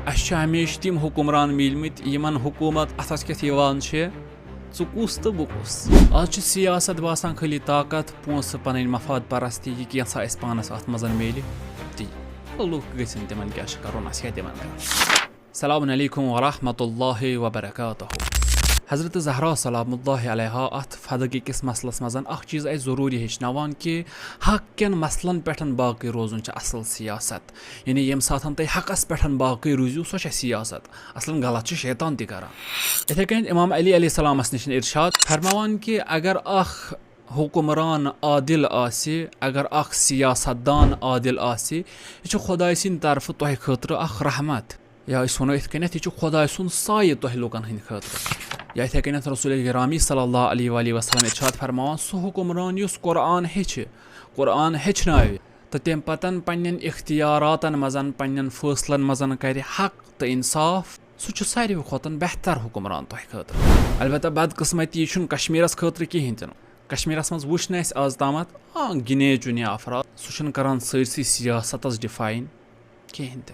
اَسہِ چھِ ہمیشہِ تِم حُکُمران میٖلمٕتۍ یِمن حکوٗمت اَتھس کٮ۪تھ یِوان چھِ ژٕ کُس تہٕ بہٕ کُس. آز چھُ سیاست باسان خٲلی طاقت پونٛسہٕ پنٕنۍ مفاد پرستی یہِ کینٛژھا اَسہِ پانس اَتھ منٛز میلہِ تی لُکھ گٔژھِنۍ تِمن کیٛاہ چھُ کرُن اَسہِ کیٛاہ تِمن کرُن. السلام علیکم ورحمۃ اللہ وبرکاتہ. حضرت زہرا سلام اللہ علیہا اَتھ فدقہٕ کِس مسلس منٛز اکھ چیٖز اَسہِ ضروٗری ہیٚچھناوان کہِ حق کٮ۪ن مسلن پٮ۪ٹھ باقٕے روزُن چھُ اصل سیاست. یعنی ییٚمہِ ساتہٕ تُہۍ حقس پٮ۪ٹھ باقٕے روٗزِو سۄ چھےٚ سیاست. اصلن غلط چھُ شیطان تہِ کران. یِتھے کٔنۍ امام علی علیہ السلامس نِش ارشاد فرماوان کہِ اگر اکھ حُکُمران عادل آسہِ اگر اکھ سیاست دان عادل آسہِ یہِ چھُ خۄداے سٕنٛدِ طرفہٕ تۄہہِ خٲطرٕ اکھ رحمت یا أسۍ وَنو یِتھ کٔنٮ۪تھ یہِ چھُ خۄداے سُنٛد سایہِ تۄہہِ لُکن ہٕنٛدِ خٲطرٕ. یا یِتھے کٔنٮ۪تھ رسول گرامی صلی اللہ علیہ وسلم ارشاد فرماوان سُہ حُکُمران یُس قرآن ہیٚچھِ قرآن ہیٚچھناوِ تہٕ تمہِ پتہٕ پننٮ۪ن اختیاراتن منٛز پننٮ۪ن فٲصلن منٛز کرِ حق تہٕ انصاف سُہ چھُ ساروی کھۄتہٕ بہتر حُکُمران تۄہہِ خٲطرٕ. البتہ بدقٕسمتی یہِ چھُنہٕ کشمیٖرس خٲطرٕ کِہینۍ تہِ نہٕ. کشمیٖرس منٛز وٕچھ نہٕ اَسہِ آز تامتھ گِنے چُنے افراد سُہ چھُنہٕ کران سٲرسٕے سیاستس ڈِفاین کِہینۍ تہِ.